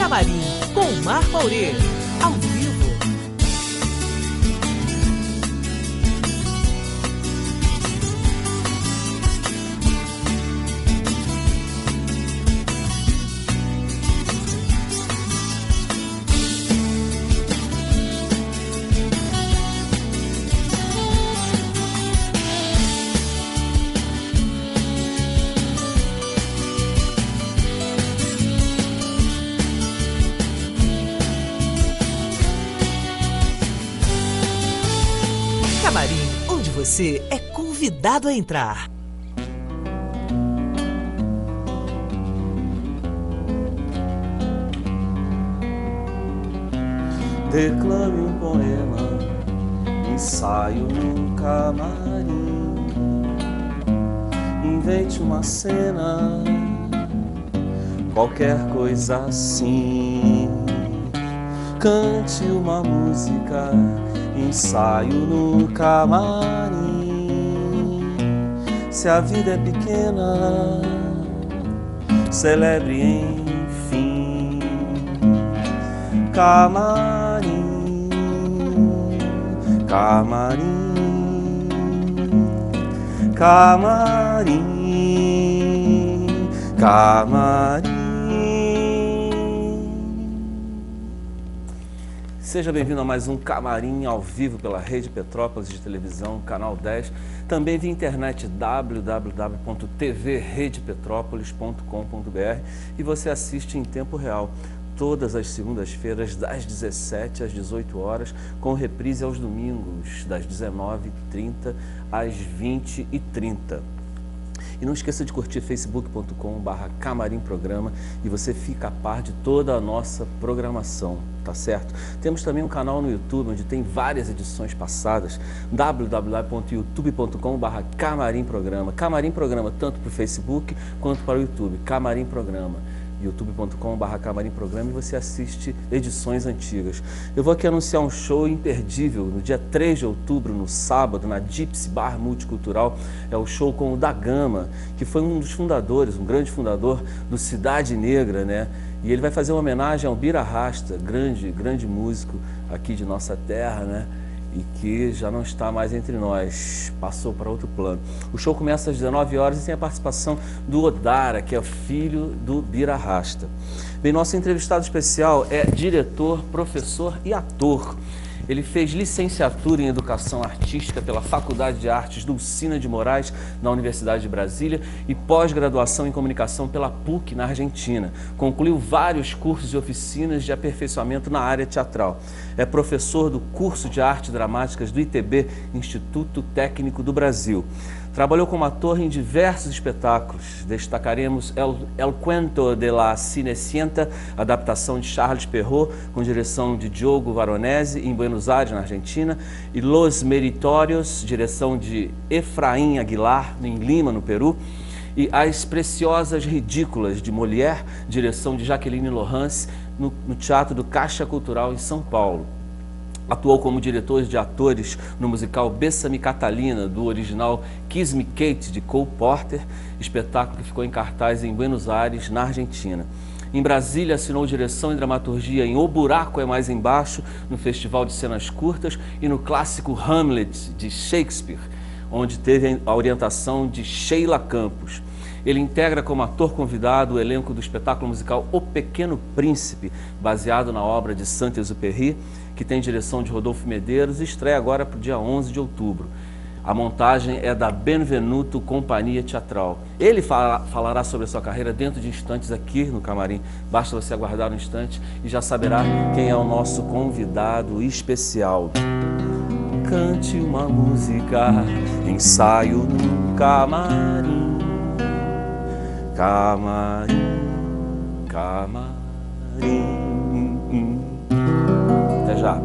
Camarim, com Marco Aurê, ao vivo. Camarim, onde você é convidado a entrar. Declame um poema, ensaio num camarim. Invente uma cena, qualquer coisa assim. Cante uma música, ensaio no camarim. Se a vida é pequena, celebre enfim. Camarim, camarim, camarim, camarim. Seja bem-vindo a mais um Camarim ao vivo pela Rede Petrópolis de Televisão, Canal 10. Também via internet www.tvredepetrópolis.com.br e você assiste em tempo real todas as segundas-feiras das 17 às 18 horas, com reprise aos domingos das 19h30 às 20h30. E não esqueça de curtir facebook.com/Camarim Programa e você fica a par de toda a nossa programação, tá certo? Temos também um canal no YouTube onde tem várias edições passadas, www.youtube.com/Camarim Programa. Camarim Programa tanto para o Facebook quanto para o YouTube, Camarim Programa. youtube.com/Camarim Programa e você assiste edições antigas. Eu vou aqui anunciar um show imperdível no dia 3 de outubro, no sábado, na Gypsy Bar Multicultural. É o show com o Da Gama, que foi um dos fundadores, um grande fundador do Cidade Negra, né? E ele vai fazer uma homenagem ao Bira Rasta, grande músico aqui de nossa terra, né? E que já não está mais entre nós, passou para outro plano. O show começa às 19 horas e tem a participação do Odara, que é o filho do Bira Rasta. Bem, nosso entrevistado especial é diretor, professor e ator. Ele fez licenciatura em Educação Artística pela Faculdade de Artes Dulcina de Moraes, na Universidade de Brasília, e pós-graduação em Comunicação pela PUC, na Argentina. Concluiu vários cursos e oficinas de aperfeiçoamento na área teatral. É professor do curso de Artes Dramáticas do ITB, Instituto Técnico do Brasil. Trabalhou como ator em diversos espetáculos. Destacaremos El Cuento de la Cinecienta, adaptação de Charles Perrault, com direção de Diogo Varonese, em Buenos Aires, na Argentina, e Los Meritórios, direção de Efraim Aguilar, em Lima, no Peru, e As Preciosas Ridículas, de Molière, direção de Jaqueline Laurence, no Teatro do Caixa Cultural, em São Paulo. Atuou como diretor de atores no musical Bessa-me Catalina, do original Kiss Me Kate, de Cole Porter, espetáculo que ficou em cartaz em Buenos Aires, na Argentina. Em Brasília, assinou direção e dramaturgia em O Buraco é Mais Embaixo, no Festival de Cenas Curtas, e no clássico Hamlet, de Shakespeare, onde teve a orientação de Sheila Campos. Ele integra como ator convidado o elenco do espetáculo musical O Pequeno Príncipe, baseado na obra de Saint-Exupéry, que tem direção de Rodolfo Medeiros e estreia agora para o dia 11 de outubro. A montagem é da Benvenuto Companhia Teatral. Ele falará sobre a sua carreira dentro de instantes aqui no Camarim. Basta você aguardar um instante e já saberá quem é o nosso convidado especial. Cante uma música, ensaio no camarim. Camarim, camarim. Até já.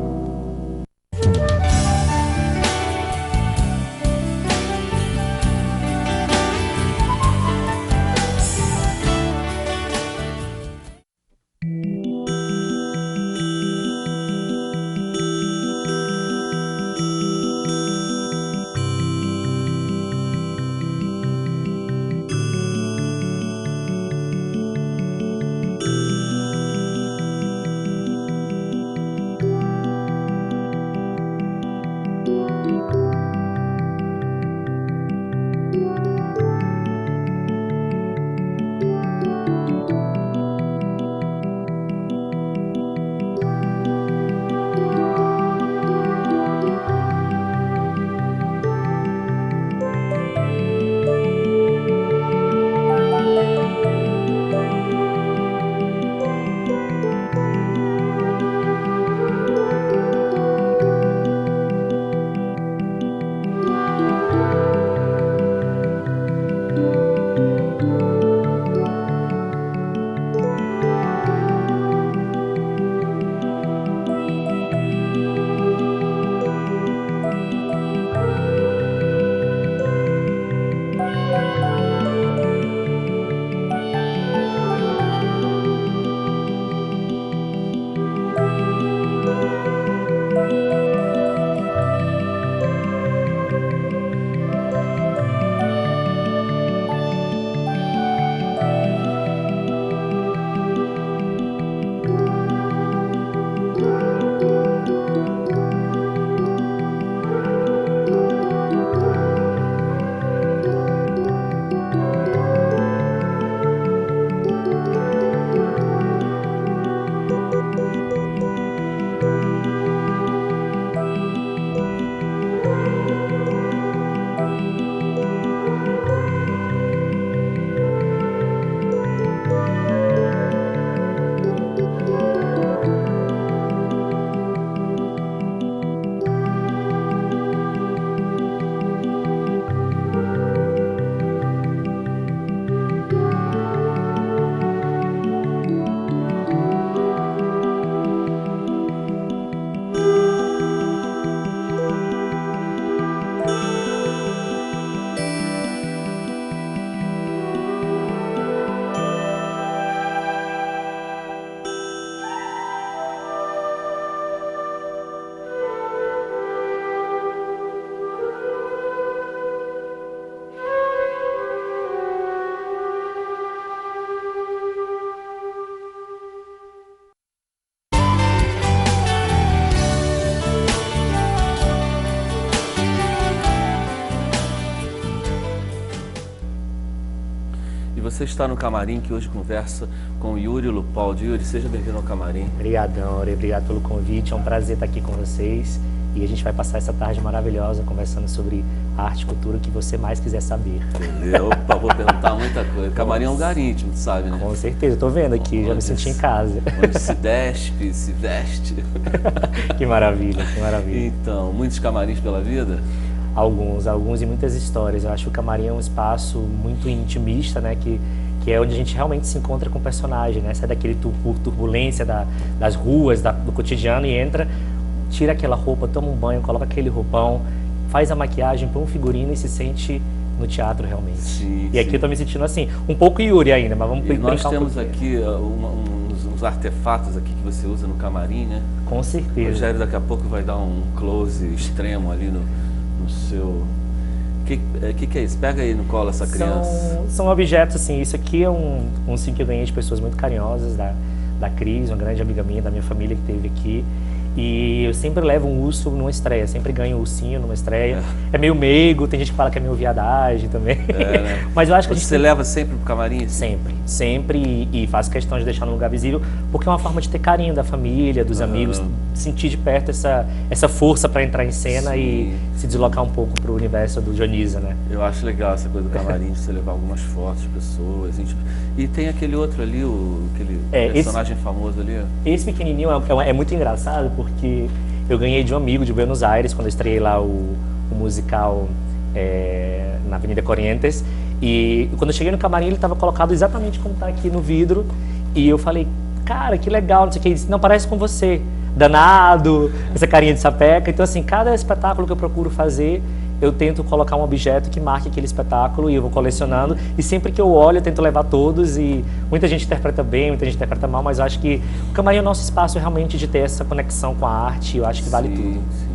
você está no Camarim, que hoje conversa com o Yuri Lupaldi. Yuri, seja bem-vindo ao Camarim. Obrigadão, obrigado pelo convite, é um prazer estar aqui com vocês. E a gente vai passar essa tarde maravilhosa conversando sobre arte e cultura, o que você mais quiser saber. Entendeu? Opa, vou perguntar muita coisa. Camarim é um lugar íntimo, tu sabe, né? Com certeza, estou vendo aqui, já me senti em casa. Onde se despe, se veste. Que maravilha, que maravilha. Então, muitos camarins pela vida? Alguns e muitas histórias. Eu acho que o Camarim é um espaço muito intimista, né? Que é onde a gente realmente se encontra com o personagem, né? Sai daquele turbulência das ruas, do cotidiano e entra, tira aquela roupa, toma um banho, coloca aquele roupão, faz a maquiagem, põe um figurino e se sente no teatro realmente. Sim, e aqui eu tô me sentindo assim, um pouco Yuri ainda, mas vamos brincar. Nós temos aqui uns artefatos aqui que você usa no Camarim, né? Com certeza. O Rogério daqui a pouco vai dar um close extremo ali no seu... O que é isso? Pega aí no colo essa criança. São objetos, assim, isso aqui é um sim que eu ganhei de pessoas muito carinhosas, da Cris, uma grande amiga minha, da minha família que esteve aqui. E eu sempre levo um urso numa estreia, sempre ganho um ursinho numa estreia. É meio meigo, tem gente que fala que é meio viadagem também. Né? Mas eu acho que Você leva sempre pro Camarim? Assim? Sempre, e faço questão de deixar no lugar visível, porque é uma forma de ter carinho da família, dos amigos, sentir de perto essa força para entrar em cena e se deslocar um pouco pro universo do Dionisa, né? Eu acho legal essa coisa do Camarim, de você levar algumas fotos de pessoas. E tem aquele outro ali, aquele personagem famoso ali. Esse pequenininho é muito engraçado, porque eu ganhei de um amigo de Buenos Aires, quando eu estreiei lá o musical na Avenida Corrientes. E quando eu cheguei no Camarim, ele estava colocado exatamente como está aqui no vidro. E eu falei, cara, que legal, não sei o que. Ele disse, não, parece com você. Danado, essa carinha de sapeca. Então, assim, cada espetáculo que eu procuro fazer, eu tento colocar um objeto que marque aquele espetáculo e eu vou colecionando. E sempre que eu olho, eu tento levar todos. E muita gente interpreta bem, muita gente interpreta mal, mas eu acho que o Camarim é o nosso espaço realmente de ter essa conexão com a arte. Eu acho que vale tudo. Sim.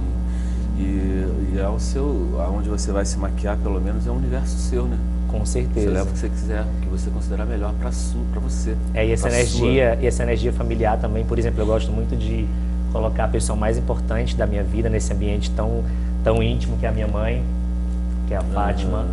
E é o seu, aonde você vai se maquiar, pelo menos, é um universo seu, né? Com certeza. Você leva o que você quiser, o que você considerar melhor para você. E essa energia familiar também. Por exemplo, eu gosto muito de colocar a pessoa mais importante da minha vida nesse ambiente tão íntimo que é a minha mãe, que é a Fátima.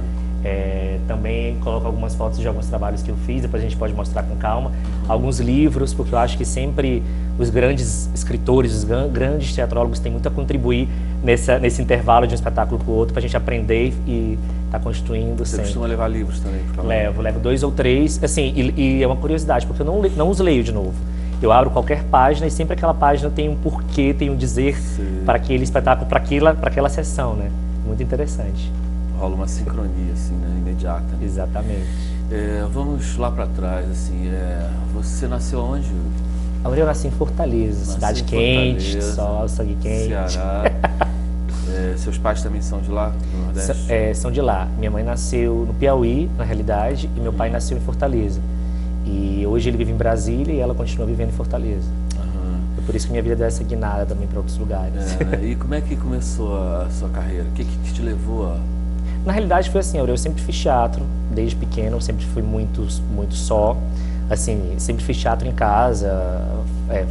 Também coloco algumas fotos de alguns trabalhos que eu fiz, depois a gente pode mostrar com calma. Alguns livros, porque eu acho que sempre os grandes escritores, os grandes teatrólogos têm muito a contribuir nesse intervalo de um espetáculo para o outro, para a gente aprender e estar construindo Você sempre. costuma levar livros também? Levo 2 ou 3, assim, e é uma curiosidade, porque eu não os leio de novo. Eu abro qualquer página e sempre aquela página tem um porquê, tem um dizer para aquele espetáculo, para aquela sessão, né? Muito interessante. Rola uma sincronia, assim, né? Imediata. Né? Exatamente. Vamos lá para trás, assim, você nasceu onde? Eu nasci em Fortaleza, cidade quente, sol, sangue quente. Ceará. Seus pais também são de lá, do Nordeste? São de lá. Minha mãe nasceu no Piauí, na realidade, e meu pai nasceu em Fortaleza. E hoje ele vive em Brasília e ela continua vivendo em Fortaleza. É por isso que minha vida deu essa guinada também para outros lugares. E como é que começou a sua carreira? O que te levou a... Na realidade foi assim, eu sempre fiz teatro, desde pequeno, eu sempre fui muito só. Assim, sempre fiz teatro em casa,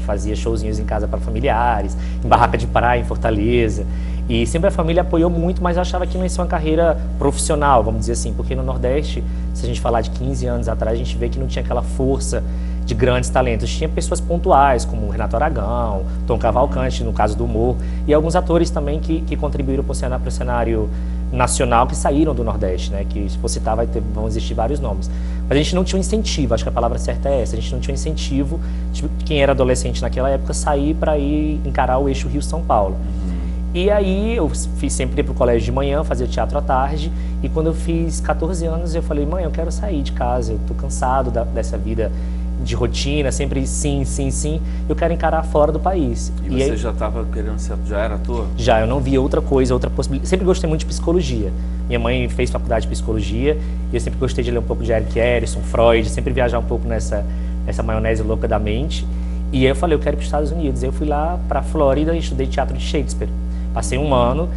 fazia showzinhos em casa para familiares, em barraca de praia, em Fortaleza. E sempre a família apoiou muito, mas eu achava que não ia ser uma carreira profissional, vamos dizer assim, porque no Nordeste, se a gente falar de 15 anos atrás, a gente vê que não tinha aquela força de grandes talentos. Tinha pessoas pontuais, como Renato Aragão, Tom Cavalcante, no caso do humor, e alguns atores também que contribuíram para o cenário nacional, que saíram do Nordeste, né? Que se for citar, vão existir vários nomes. Mas a gente não tinha um incentivo, acho que a palavra certa é essa, a gente não tinha um incentivo de quem era adolescente naquela época sair para ir encarar o eixo Rio-São Paulo. E aí eu sempre ia para o colégio de manhã, fazia teatro à tarde, e quando eu fiz 14 anos eu falei, mãe, eu quero sair de casa, eu estou cansado dessa vida de rotina, sempre sim, eu quero encarar fora do país. E você aí, já estava querendo ser, já era ator? Já, eu não via outra coisa, outra possibilidade. Sempre gostei muito de psicologia. Minha mãe fez faculdade de psicologia e eu sempre gostei de ler um pouco de Erik Erikson, Freud, sempre viajar um pouco nessa maionese louca da mente. E aí eu falei, eu quero ir para os Estados Unidos. Aí eu fui lá para a Flórida e estudei teatro de Shakespeare. Passei 1 ano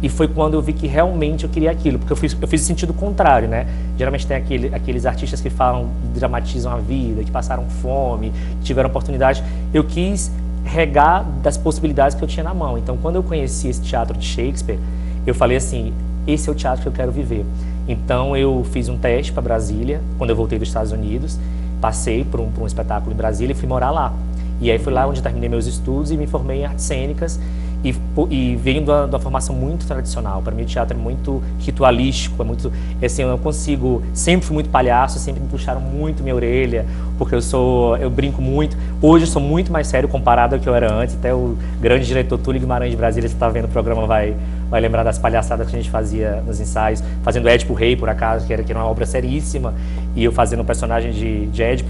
e foi quando eu vi que realmente eu queria aquilo, porque eu fiz o sentido contrário, né? Geralmente tem aqueles artistas que falam, dramatizam a vida, que passaram fome, que tiveram oportunidade. Eu quis regar das possibilidades que eu tinha na mão. Então, quando eu conheci esse teatro de Shakespeare, eu falei assim, esse é o teatro que eu quero viver. Então eu fiz um teste para Brasília, quando eu voltei dos Estados Unidos, passei por um espetáculo em Brasília e fui morar lá. E aí foi lá onde eu terminei meus estudos e me formei em artes cênicas e venho de uma formação muito tradicional. Para mim o teatro é muito ritualístico, é muito, assim, eu não consigo, sempre fui muito palhaço, sempre me puxaram muito minha orelha, porque eu brinco muito. Hoje eu sou muito mais sério comparado ao que eu era antes, até o grande diretor Túlio Guimarães de Brasília, se está vendo o programa, vai lembrar das palhaçadas que a gente fazia nos ensaios, fazendo Édipo Rei, por acaso, que era uma obra seríssima, e eu fazendo um personagem de Édipo,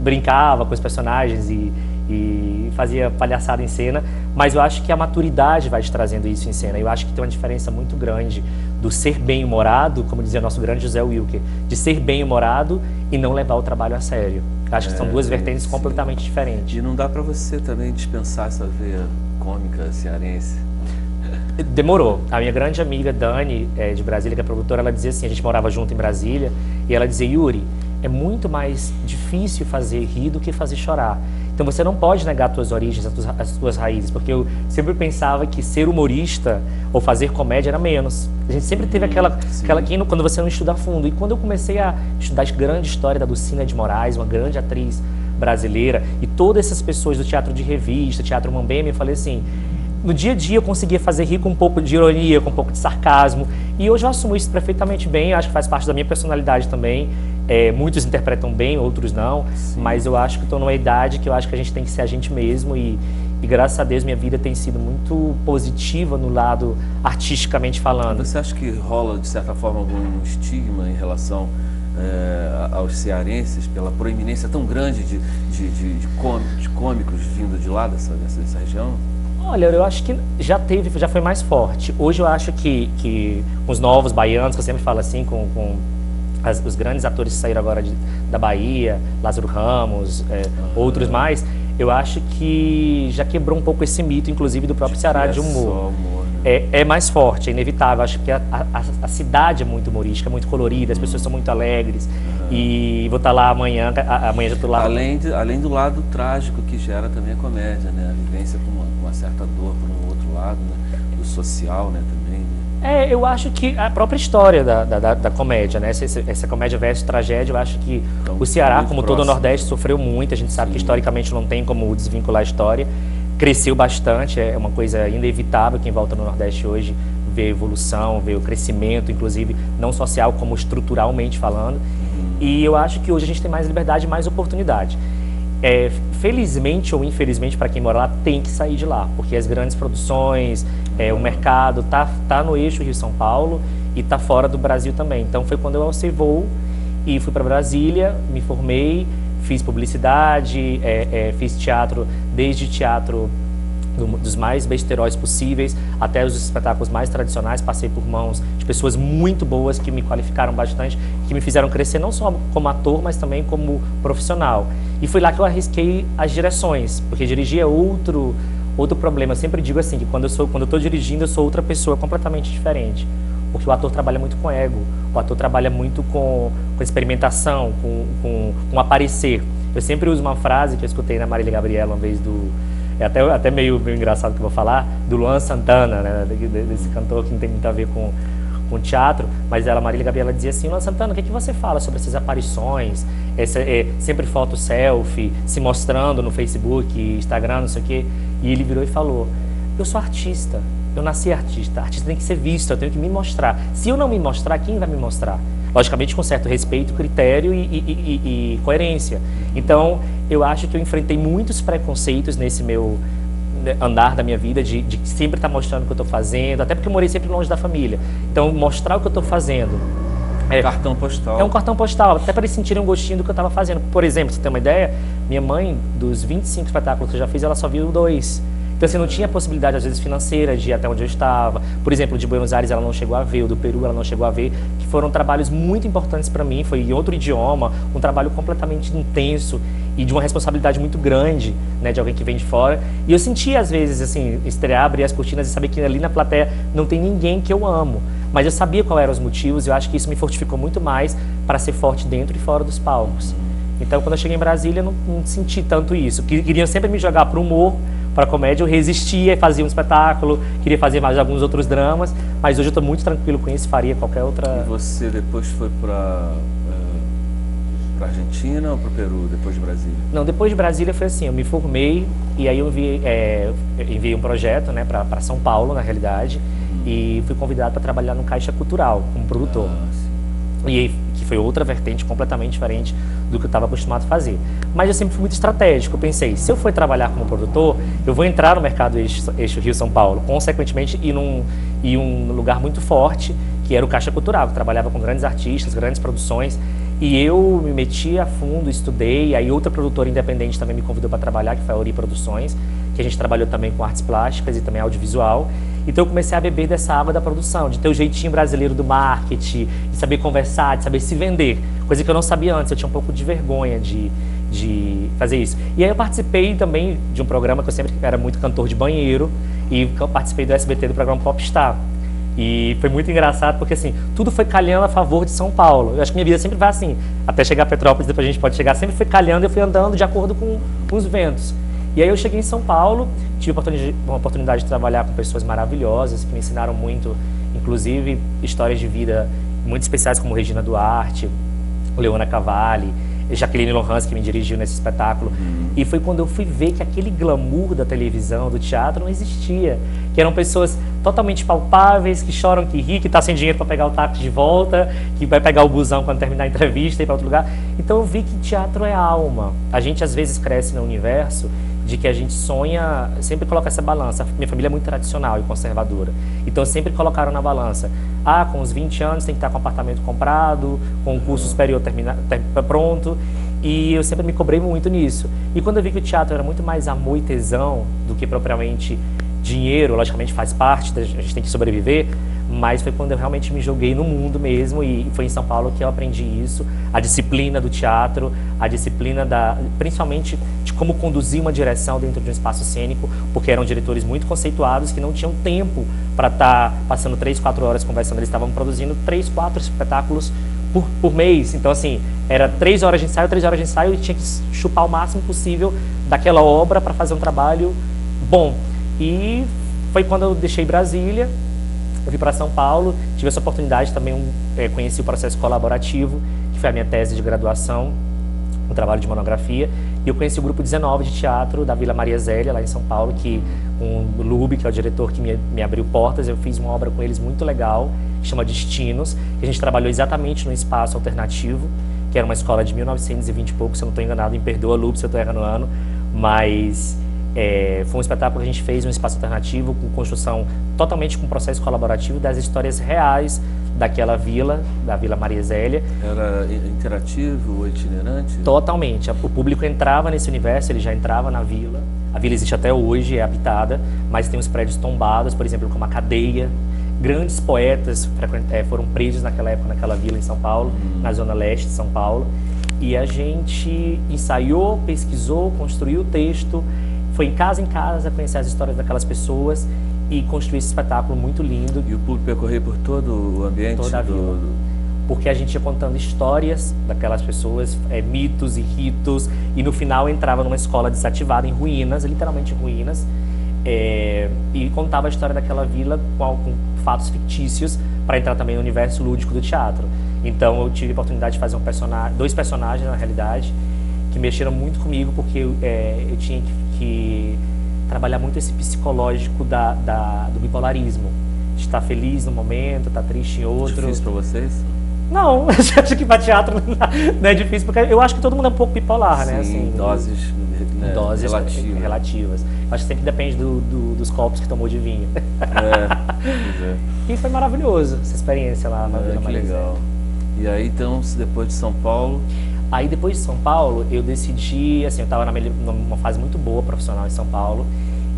brincava com os personagens e fazia palhaçada em cena, mas eu acho que a maturidade vai te trazendo isso em cena. Eu acho que tem uma diferença muito grande do ser bem-humorado, como dizia nosso grande José Wilker, de ser bem-humorado e não levar o trabalho a sério. Eu acho que são duas vertentes completamente diferentes. E não dá para você também dispensar essa veia cômica cearense? Demorou. A minha grande amiga Dani, de Brasília, que é produtora, ela dizia assim, a gente morava junto em Brasília, e ela dizia, Yuri, é muito mais difícil fazer rir do que fazer chorar. Então você não pode negar as tuas origens, as tuas raízes, porque eu sempre pensava que ser humorista ou fazer comédia era menos. A gente sempre teve aquela quando você não estuda a fundo. E quando eu comecei a estudar a grande história da Dulcina de Moraes, uma grande atriz brasileira, e todas essas pessoas do teatro de revista, teatro mambembe, eu falei assim, no dia a dia eu conseguia fazer rir com um pouco de ironia, com um pouco de sarcasmo, e hoje eu assumo isso perfeitamente bem, acho que faz parte da minha personalidade também. Muitos interpretam bem, outros não, mas eu acho que estou numa idade que eu acho que a gente tem que ser a gente mesmo e graças a Deus minha vida tem sido muito positiva no lado artisticamente falando. Você acha que rola, de certa forma, algum estigma em relação aos cearenses pela proeminência tão grande de cômicos vindo de lá, dessa região? Olha, eu acho que já foi mais forte. Hoje eu acho que os novos baianos, que eu sempre falo assim, os grandes atores que saíram agora da Bahia, Lázaro Ramos, outros mais, eu acho que já quebrou um pouco esse mito, inclusive do próprio Ceará de humor. É mais forte, é inevitável. Acho que a cidade é muito humorística, é muito colorida, as pessoas são muito alegres. E vou estar lá amanhã já estou lá. Além do lado trágico que gera também a comédia, né? A vivência com uma certa dor por um outro lado, né? Do social, né? Também, né? Eu acho que a própria história da comédia, né? Essa comédia versus tragédia, eu acho que então, o Ceará, como todo o Nordeste, sofreu muito. A gente sabe que historicamente não tem como desvincular a história. Cresceu bastante, é uma coisa inevitável. Quem volta no Nordeste hoje vê a evolução, vê o crescimento, inclusive não social como estruturalmente falando. E eu acho que hoje a gente tem mais liberdade e mais oportunidade. Felizmente ou infelizmente, para quem mora lá, tem que sair de lá, porque as grandes produções, o mercado tá no eixo Rio-São Paulo e tá fora do Brasil também. Então foi quando eu alcei voo e fui para Brasília, me formei, fiz publicidade, fiz teatro, desde teatro dos mais besteróis possíveis até os espetáculos mais tradicionais. Passei por mãos de pessoas muito boas que me qualificaram bastante, que me fizeram crescer não só como ator, mas também como profissional. E foi lá que eu arrisquei as direções, porque dirigir é outro problema. Eu sempre digo assim, que quando eu estou dirigindo, eu sou outra pessoa completamente diferente. Porque o ator trabalha muito com ego, o ator trabalha muito com experimentação, com aparecer. Eu sempre uso uma frase que eu escutei na Marília Gabriela uma vez até meio engraçado que eu vou falar, do Luan Santana, né, desse cantor que não tem muito a ver com teatro, mas Marília Gabriela dizia assim, Luan Santana, o que você fala sobre essas aparições, sempre foto selfie, se mostrando no Facebook, Instagram, não sei o quê, e ele virou e falou, eu sou artista, eu nasci artista tem que ser visto, eu tenho que me mostrar, se eu não me mostrar, quem vai me mostrar? Logicamente com certo respeito, critério e coerência. Então, eu acho que eu enfrentei muitos preconceitos nesse meu andar da minha vida, de sempre estar mostrando o que eu estou fazendo, até porque eu morei sempre longe da família. Então, mostrar o que eu estou fazendo... cartão postal. É um cartão postal, até para eles sentirem um gostinho do que eu estava fazendo. Por exemplo, você tem uma ideia, minha mãe, dos 25 espetáculos que eu já fiz, ela só viu 2. Então, assim, não tinha possibilidade, às vezes, financeira de ir até onde eu estava. Por exemplo, de Buenos Aires ela não chegou a ver, o do Peru ela não chegou a ver, que foram trabalhos muito importantes para mim, foi em outro idioma, um trabalho completamente intenso e de uma responsabilidade muito grande, né, de alguém que vem de fora. E eu sentia, às vezes, assim, estrear, abrir as cortinas e saber que ali na plateia não tem ninguém que eu amo. Mas eu sabia quais eram os motivos e eu acho que isso me fortificou muito mais para ser forte dentro e fora dos palcos. Então, quando eu cheguei em Brasília, eu não senti tanto isso. Queriam sempre me jogar para o humor, para a comédia, eu resistia e fazia um espetáculo, queria fazer mais alguns outros dramas, Mas hoje eu estou muito tranquilo com isso, faria qualquer outra... E você depois foi para Argentina ou para o Peru, depois de Brasília? Não, depois de Brasília foi assim, eu me formei e aí eu enviei um projeto, né, para São Paulo, na realidade, e fui convidado para trabalhar no Caixa Cultural, como produtor. E aí, que foi outra vertente completamente diferente do que eu estava acostumado a fazer. Mas eu sempre fui muito estratégico. Eu pensei, se eu for trabalhar como produtor, eu vou entrar no mercado eixo Rio-São Paulo, consequentemente, em um lugar muito forte, que era o Caixa Cultural, que trabalhava com grandes artistas, grandes produções. E eu me meti a fundo, estudei, aí outra produtora independente também me convidou para trabalhar, que foi a Ori Produções, que a gente trabalhou também com artes plásticas e também audiovisual. Então eu comecei a beber dessa água da produção, de ter o jeitinho brasileiro do marketing, de saber conversar, de saber se vender, coisa que eu não sabia antes, eu tinha um pouco de vergonha de fazer isso. E aí eu participei também de um programa que eu sempre era muito cantor de banheiro, e eu participei do SBT do programa Popstar. E foi muito engraçado porque, assim, tudo foi calhando a favor de São Paulo. Eu acho que minha vida sempre vai assim, até chegar a Petrópolis, depois a gente pode chegar, sempre foi calhando e eu fui andando de acordo com os ventos. E aí eu cheguei em São Paulo, tive uma oportunidade de trabalhar com pessoas maravilhosas, que me ensinaram muito, inclusive histórias de vida muito especiais, como Regina Duarte, Leona Cavalli, Jaqueline Lohans, que me dirigiu nesse espetáculo. E foi quando eu fui ver que aquele glamour da televisão, do teatro, não existia. Que eram pessoas totalmente palpáveis, que choram, que ri, que tá sem dinheiro para pegar o táxi de volta, que vai pegar o busão quando terminar a entrevista e ir para outro lugar. Então eu vi que teatro é alma. A gente às vezes cresce no universo de que a gente sonha, sempre coloca essa balança. Minha família é muito tradicional e conservadora. Então sempre colocaram na balança. Com os 20 anos tem que estar com o apartamento comprado, com o curso superior pronto. E eu sempre me cobrei muito nisso. E quando eu vi que o teatro era muito mais amor e tesão do que propriamente dinheiro, logicamente faz parte, a gente tem que sobreviver, mas foi quando eu realmente me joguei no mundo mesmo, e foi em São Paulo que eu aprendi isso, a disciplina do teatro, a disciplina principalmente de como conduzir uma direção dentro de um espaço cênico, porque eram diretores muito conceituados que não tinham tempo para estar passando 3, 4 horas conversando, eles estavam produzindo 3, 4 espetáculos por mês. Então, assim, era 3 horas de ensaio e tinha que chupar o máximo possível daquela obra para fazer um trabalho bom. E foi quando eu deixei Brasília, eu vim para São Paulo, tive essa oportunidade também, conheci o processo colaborativo, que foi a minha tese de graduação, um trabalho de monografia, e eu conheci o grupo 19 de teatro da Vila Maria Zélia, lá em São Paulo, que o Lube, que é o diretor que me abriu portas, eu fiz uma obra com eles muito legal, que chama Destinos, que a gente trabalhou exatamente no espaço alternativo, que era uma escola de 1920 e pouco, se eu não estou enganado, me perdoa, Lube, se eu estou errando o ano, mas foi um espetáculo que a gente fez, um espaço alternativo, com construção totalmente com processo colaborativo das histórias reais daquela vila, da Vila Maria Zélia. Era interativo ou itinerante? Totalmente. O público entrava nesse universo, ele já entrava na vila. A vila existe até hoje, é habitada, mas tem os prédios tombados, por exemplo, como a Cadeia. Grandes poetas foram presos naquela época, naquela vila em São Paulo, na zona leste de São Paulo. E a gente ensaiou, pesquisou, construiu o texto, foi em casa conhecer as histórias daquelas pessoas e construir esse espetáculo muito lindo. E o público ia correr por todo o ambiente? Toda a vila. Porque a gente ia contando histórias daquelas pessoas, mitos e ritos, e no final entrava numa escola desativada em ruínas, literalmente ruínas, e contava a história daquela vila com fatos fictícios para entrar também no universo lúdico do teatro. Então eu tive a oportunidade de fazer 2 personagens, na realidade, que mexeram muito comigo, porque eu tinha que trabalhar muito esse psicológico do bipolarismo, de estar feliz no momento, estar triste em outro. Difícil para vocês? Não, eu acho que para teatro não é difícil, porque eu acho que todo mundo é um pouco bipolar, sim, né? Assim, doses relativas. Acho que sempre depende dos copos que tomou de vinho. E foi maravilhoso essa experiência lá na Vila Maria Zélia. Legal. E aí, então, depois de São Paulo... Aí, depois de São Paulo, eu decidi, assim, eu estava numa fase muito boa profissional em São Paulo,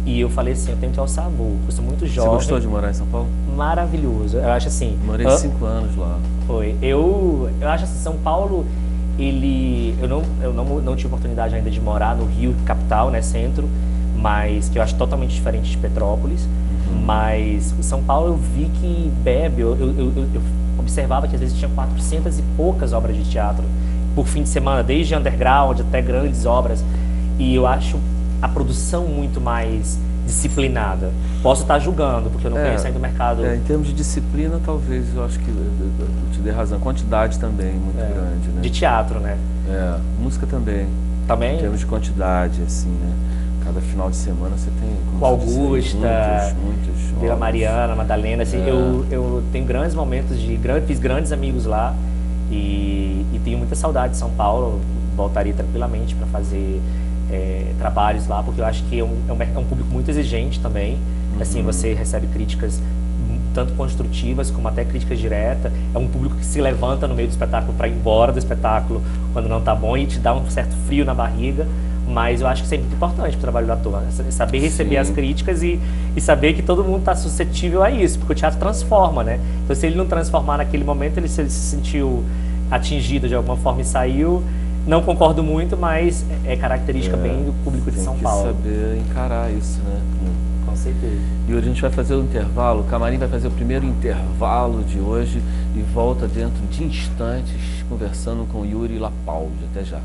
e eu falei assim, eu tenho que alçar voo, eu sou muito jovem. Você gostou de morar em São Paulo? Maravilhoso. Eu acho assim... Morei 5 anos lá. Foi. Eu acho assim, São Paulo, eu não tive oportunidade ainda de morar no Rio, capital, né, centro, mas que eu acho totalmente diferente de Petrópolis. Mas São Paulo eu vi que eu observava que às vezes tinha 400 e poucas obras de teatro por fim de semana, desde underground até grandes obras, e eu acho a produção muito mais disciplinada. Posso estar julgando, porque eu não conheço ainda o mercado. Em termos de disciplina, talvez, eu acho que eu te dei razão. Quantidade também, muito grande, né? De teatro, né? Música também. Também? Em termos de quantidade, assim, né? Cada final de semana você tem... O Augusta, muitos Vila Mariana, Madalena, assim, eu tenho grandes momentos fiz grandes amigos lá e tenho muita saudade de São Paulo, voltaria tranquilamente para fazer trabalhos lá, porque eu acho que é um público muito exigente também, assim, você recebe críticas tanto construtivas como até críticas diretas, é um público que se levanta no meio do espetáculo para ir embora do espetáculo quando não tá bom e te dá um certo frio na barriga. Mas eu acho que isso é muito importante para o trabalho do ator, né? Saber receber as críticas e saber que todo mundo está suscetível a isso, porque o teatro transforma, né? Então, se ele não transformar naquele momento, ele se sentiu atingido de alguma forma e saiu. Não concordo muito, mas é característica bem do público de São Paulo. Tem que saber encarar isso, né? Com certeza. E hoje a gente vai fazer o intervalo, o Camarim vai fazer o primeiro intervalo de hoje e volta dentro de instantes conversando com Yuri Lapaldi. Até já.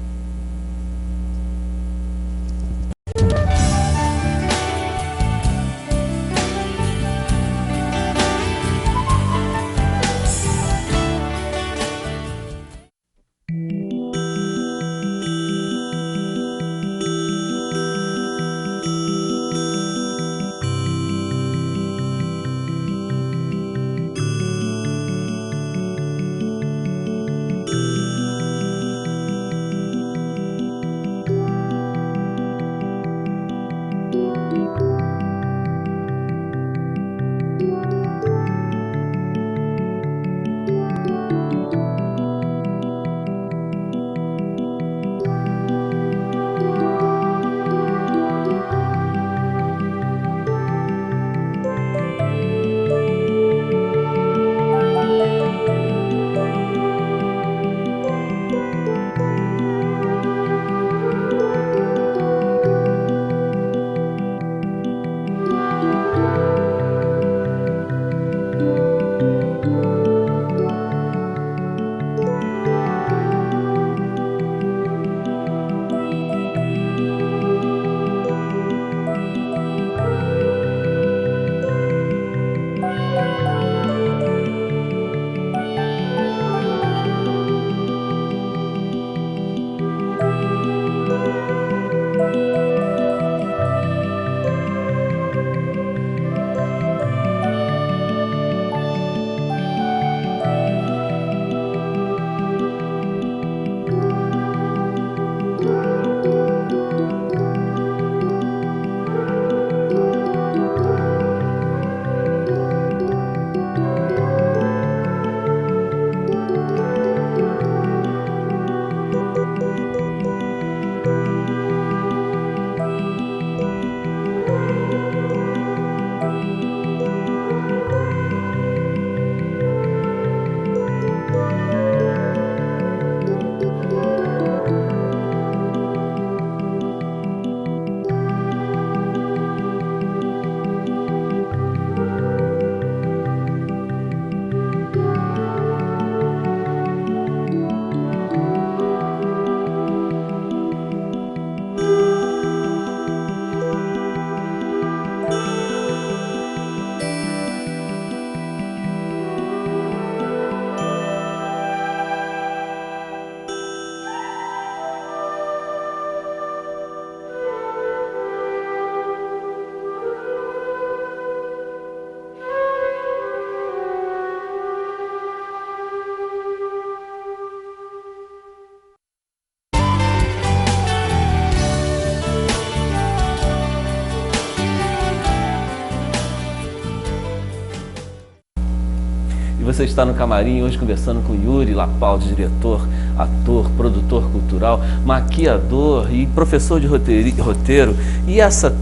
E você está no Camarim hoje conversando com Yuri Lapaldi, diretor, ator, produtor cultural, maquiador e professor de roteiro. E essa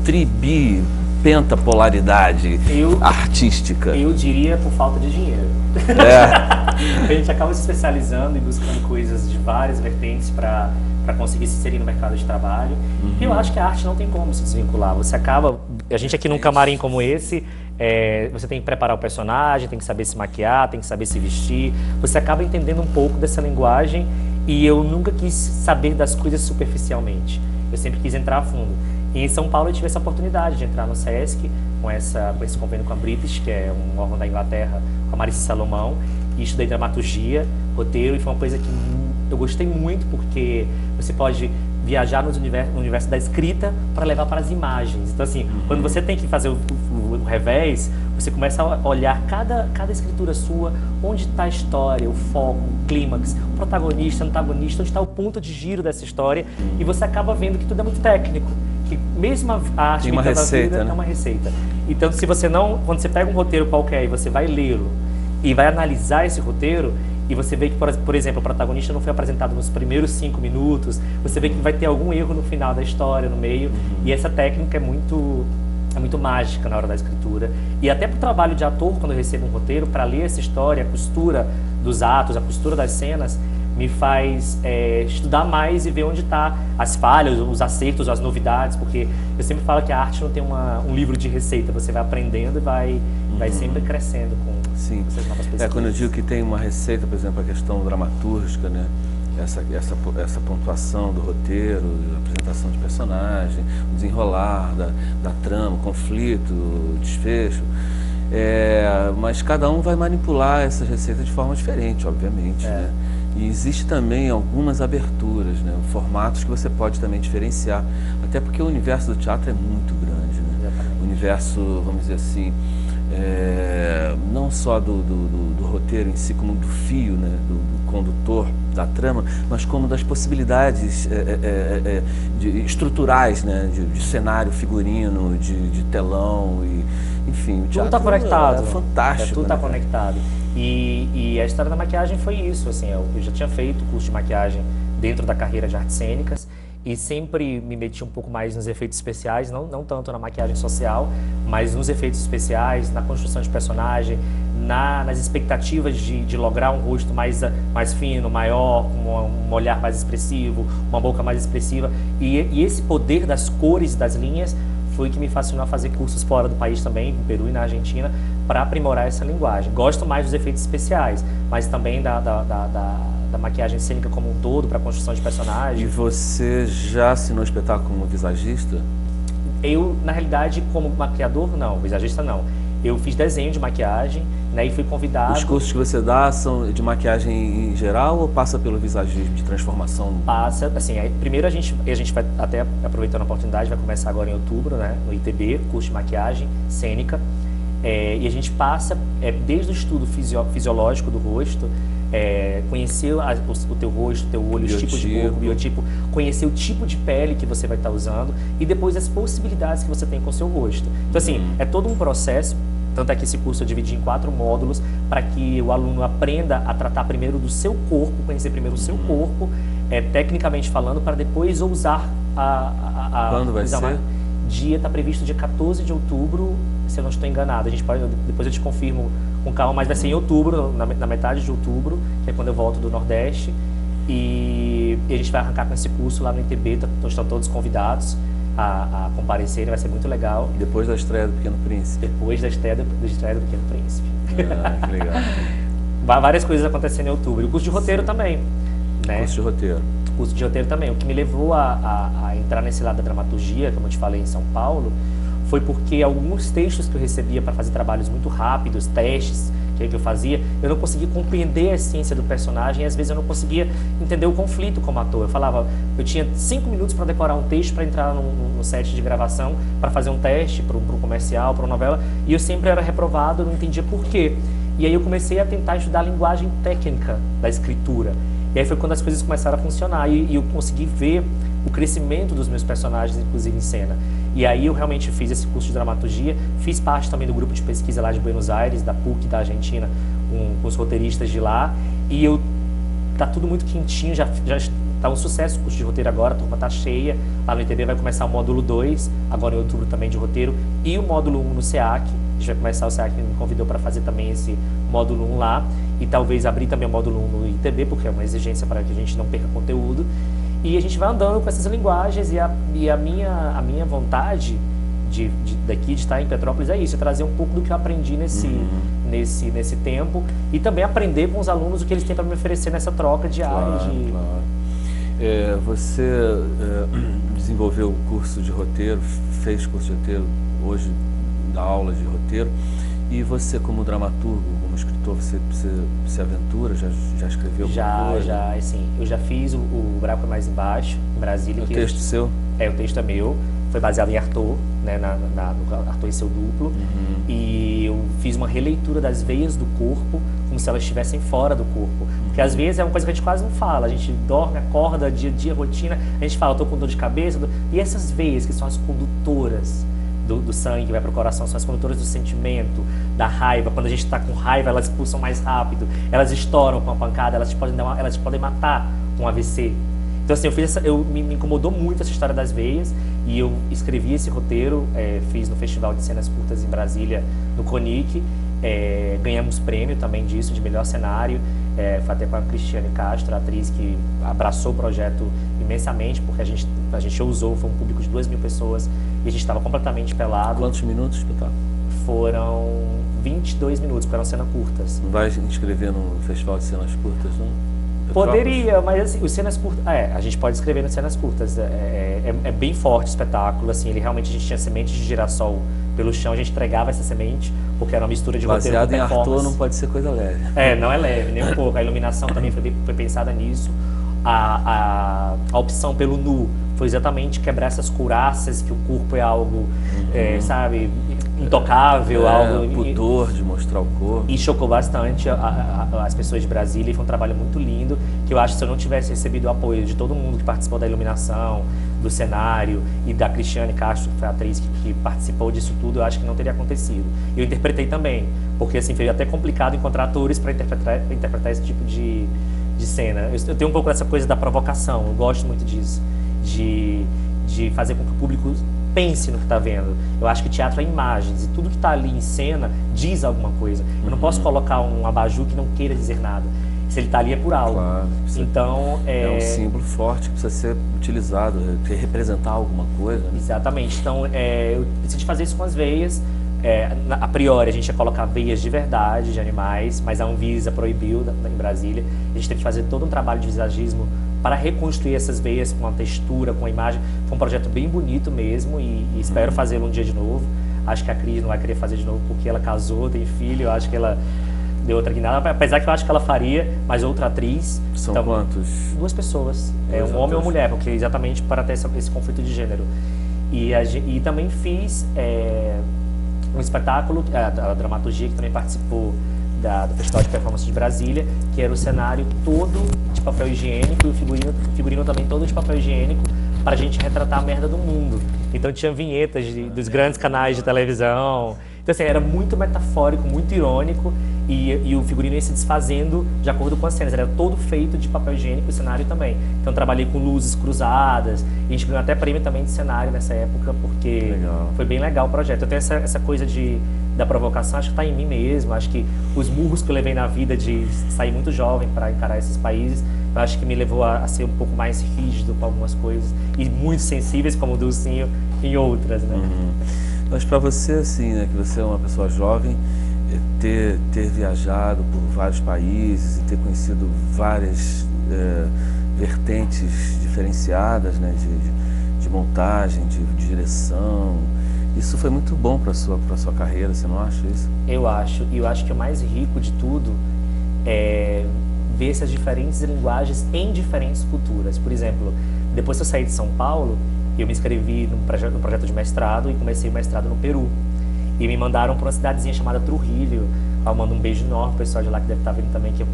pentapolaridade artística? Eu diria por falta de dinheiro. A gente acaba se especializando e buscando coisas de várias vertentes para conseguir se inserir no mercado de trabalho. E eu acho que a arte não tem como se desvincular. A gente aqui num camarim como esse, você tem que preparar o personagem, tem que saber se maquiar, tem que saber se vestir. Você acaba entendendo um pouco dessa linguagem e eu nunca quis saber das coisas superficialmente. Eu sempre quis entrar a fundo. E em São Paulo eu tive essa oportunidade de entrar no SESC com esse convênio com a British, que é um órgão da Inglaterra, com a Marice Salomão, e estudei dramaturgia, roteiro, e foi uma coisa que eu gostei muito, porque você pode viajar no universo da escrita para levar para as imagens. Então, assim, quando você tem que fazer o revés, você começa a olhar cada escritura sua, onde está a história, o foco, o clímax, o protagonista, o antagonista, onde está o ponto de giro dessa história, e você acaba vendo que tudo é muito técnico, que mesmo a arte tem uma receita, né? É uma receita. Então, se você não, quando você pega um roteiro qualquer e você vai lê-lo e vai analisar esse roteiro, e você vê que, por exemplo, o protagonista não foi apresentado nos primeiros 5 minutos, você vê que vai ter algum erro no final da história, no meio, e essa técnica é muito mágica na hora da escritura. E até para o trabalho de ator, quando eu recebo um roteiro, para ler essa história, a costura dos atos, a costura das cenas, me faz estudar mais e ver onde está as falhas, os acertos, as novidades, porque eu sempre falo que a arte não tem um livro de receita, você vai aprendendo e vai sempre crescendo com essas novas pesquisas. Quando eu digo que tem uma receita, por exemplo, a questão dramatúrgica, né? Essa pontuação do roteiro, a apresentação de personagem, o desenrolar da trama, o conflito, o desfecho. Mas cada um vai manipular essa receita de forma diferente, obviamente. Né? E existe também algumas aberturas, né? Formatos que você pode também diferenciar, até porque o universo do teatro é muito grande. Né? O universo, vamos dizer assim, não só do roteiro em si, como do fio, né? do condutor da trama, mas como das possibilidades estruturais, né? de cenário, figurino, de telão, enfim, o teatro tudo está conectado. É fantástico. Tudo está né? conectado. E a história da maquiagem foi isso, assim, eu já tinha feito curso de maquiagem dentro da carreira de artes cênicas e sempre me meti um pouco mais nos efeitos especiais, não tanto na maquiagem social, mas nos efeitos especiais, na construção de personagem, nas expectativas de lograr um rosto mais fino, maior, com um olhar mais expressivo, uma boca mais expressiva. E esse poder das cores, das linhas, foi que me fascinou a fazer cursos fora do país também, no Peru e na Argentina, para aprimorar essa linguagem. Gosto mais dos efeitos especiais, mas também da maquiagem cênica como um todo, para a construção de personagens. E você já assinou espetáculo como visagista? Eu, na realidade, como maquiador, não. Visagista, não. Eu fiz desenho de maquiagem, né, e fui convidado... Os cursos que você dá são de maquiagem em geral ou passa pelo visagismo, de transformação? Passa, assim, primeiro a gente vai, até aproveitando a oportunidade, vai começar agora em outubro, né, no ITB, curso de maquiagem cênica, e a gente passa desde o estudo fisiológico do rosto, conhecer o teu rosto, o teu olho, os tipos de corpo, o biotipo, conhecer o tipo de pele que você vai estar usando e depois as possibilidades que você tem com o seu rosto. Então, assim, é todo um processo. Tanto é que esse curso eu dividi em 4 módulos para que o aluno aprenda a tratar primeiro do seu corpo, conhecer primeiro o seu corpo, tecnicamente falando, para depois usar Quando vai ser? Dia está previsto dia 14 de outubro, se eu não estou enganado. A gente pode, depois eu te confirmo com calma, mas vai ser em outubro, na metade de outubro, que é quando eu volto do Nordeste. E a gente vai arrancar com esse curso lá no ITB, então estão todos convidados a comparecerem, vai ser muito legal. Depois da estreia do Pequeno Príncipe? Depois da estreia do Pequeno Príncipe. Ah, que legal. Várias coisas acontecendo em outubro. E o curso de roteiro também. Né? Curso de roteiro. Curso de roteiro também. O que me levou a entrar nesse lado da dramaturgia, como eu te falei, em São Paulo, foi porque alguns textos que eu recebia para fazer trabalhos muito rápidos, testes que eu fazia, eu não conseguia compreender a essência do personagem e às vezes eu não conseguia entender o conflito como ator. Eu tinha 5 minutos para decorar um texto para entrar no set de gravação, para fazer um teste para um comercial, para uma novela, e eu sempre era reprovado, eu não entendia por quê. E aí eu comecei a tentar estudar a linguagem técnica da escritura. E aí foi quando as coisas começaram a funcionar e eu consegui ver o crescimento dos meus personagens, inclusive em cena. E aí eu realmente fiz esse curso de dramaturgia, fiz parte também do grupo de pesquisa lá de Buenos Aires, da PUC da Argentina, com os roteiristas de lá. E tá tudo muito quentinho, já tá um sucesso o curso de roteiro agora, a turma tá cheia. Lá no ITB vai começar o módulo 2, agora em outubro também de roteiro, e o módulo 1 no SEAC. A gente vai começar, o SEAC me convidou para fazer também esse módulo 1 lá, e talvez abrir também o módulo 1 no ITB, porque é uma exigência para que a gente não perca conteúdo. E a gente vai andando com essas linguagens, e a minha vontade daqui de estar em Petrópolis é isso, é trazer um pouco do que eu aprendi nesse tempo, e também aprender com os alunos o que eles têm para me oferecer nessa troca diária. Claro. Você desenvolveu o curso de roteiro, fez curso de roteiro, hoje dá aula de roteiro, e você como dramaturgo, como escritor, você se aventura, já escreveu alguma coisa? Já, assim, eu já fiz o Buraco Mais Embaixo, em Brasília. O texto seu? O texto é meu, foi baseado em Arthur, né, no Arthur e Seu Duplo, e eu fiz uma releitura das veias do corpo, como se elas estivessem fora do corpo, porque às vezes é uma coisa que a gente quase não fala, a gente dorme, acorda, dia a dia, rotina, a gente fala, eu tô com dor de cabeça, e essas veias que são as condutoras do sangue, que vai para o coração, são as condutoras do sentimento, da raiva. Quando a gente está com raiva, elas pulsam mais rápido, elas estouram com a pancada, elas podem matar com um AVC. Então assim, me incomodou muito essa história das veias, e eu escrevi esse roteiro, fiz no Festival de Cenas Curtas em Brasília, no CONIC, ganhamos prêmio também disso, de melhor cenário, foi até com a Cristiane Castro, a atriz que abraçou o projeto imensamente, porque a gente ousou, foi um público de 2.000 pessoas, e a gente estava completamente pelado. Quantos minutos de espetáculo? Foram 22 minutos, porque eram cenas curtas. Não vai inscrever no Festival de Cenas Curtas, não? Poderia, mas assim, os cenas curtas... a gente pode escrever nas cenas curtas. É bem forte o espetáculo, assim, realmente a gente tinha sementes de girassol pelo chão, a gente entregava essa semente, porque era uma mistura de roteiro com performance. Baseado em Arthur não pode ser coisa leve. Não é leve, nem um pouco. A iluminação também foi pensada nisso. A opção pelo nu foi exatamente quebrar essas couraças, que o corpo é algo, sabe, intocável, algo... O pudor de mostrar o corpo. E chocou bastante as pessoas de Brasília, e foi um trabalho muito lindo, que eu acho que se eu não tivesse recebido o apoio de todo mundo que participou da iluminação, do cenário, e da Cristiane Castro, que foi a atriz que participou disso tudo, eu acho que não teria acontecido. E eu interpretei também, porque assim, foi até complicado encontrar atores para interpretar esse tipo de cena. Eu tenho um pouco dessa coisa da provocação, eu gosto muito disso, de fazer com que o público pense no que está vendo. Eu acho que teatro é imagens, e tudo que está ali em cena diz alguma coisa. Eu não posso colocar um abajur que não queira dizer nada. Se ele está ali é por algo. Claro, então, é um símbolo forte que precisa ser utilizado, representar alguma coisa. Né? Exatamente. Então, eu decidi fazer isso com as veias. A priori, a gente ia colocar veias de verdade, de animais, mas a Anvisa proibiu em Brasília. A gente teve que fazer todo um trabalho de visagismo para reconstruir essas veias com a textura, com a imagem. Foi um projeto bem bonito mesmo, e espero fazê-lo um dia de novo. Acho que a Cris não vai querer fazer de novo porque ela casou, tem filho, eu acho que ela deu outra guinada, apesar que eu acho que ela faria, mas outra atriz... São quantos? 2 pessoas, um homem e uma mulher, porque exatamente para ter esse conflito de gênero. E também fiz um espetáculo, a dramaturgia, que também participou do Festival de Performance de Brasília, que era o cenário todo de papel higiênico, e o figurino também todo de papel higiênico, para a gente retratar a merda do mundo. Então tinha vinhetas dos grandes canais de televisão. Então assim, era muito metafórico, muito irônico, e o figurino ia se desfazendo de acordo com as cenas. Era todo feito de papel higiênico, o cenário também. Então trabalhei com luzes cruzadas, e a gente ganhou até prêmio também de cenário nessa época, porque foi bem legal o projeto. Eu tenho essa coisa da provocação, acho que está em mim mesmo. Acho que os murros que eu levei na vida de sair muito jovem para encarar esses países, eu acho que me levou a ser um pouco mais rígido com algumas coisas, e muito sensíveis, como o Dulcinho, em outras, né? Mas para você, assim, né, que você é uma pessoa jovem, ter viajado por vários países e ter conhecido várias vertentes diferenciadas, né, de montagem, de direção, isso foi muito bom para sua carreira, você não acha isso? Eu acho, e eu acho que o mais rico de tudo é ver essas diferentes linguagens em diferentes culturas. Por exemplo, depois que eu saí de São Paulo, eu me inscrevi no projeto de mestrado e comecei o mestrado no Peru. E me mandaram para uma cidadezinha chamada Trujillo. Eu mando um beijo enorme pro pessoal de lá que deve estar vendo também, que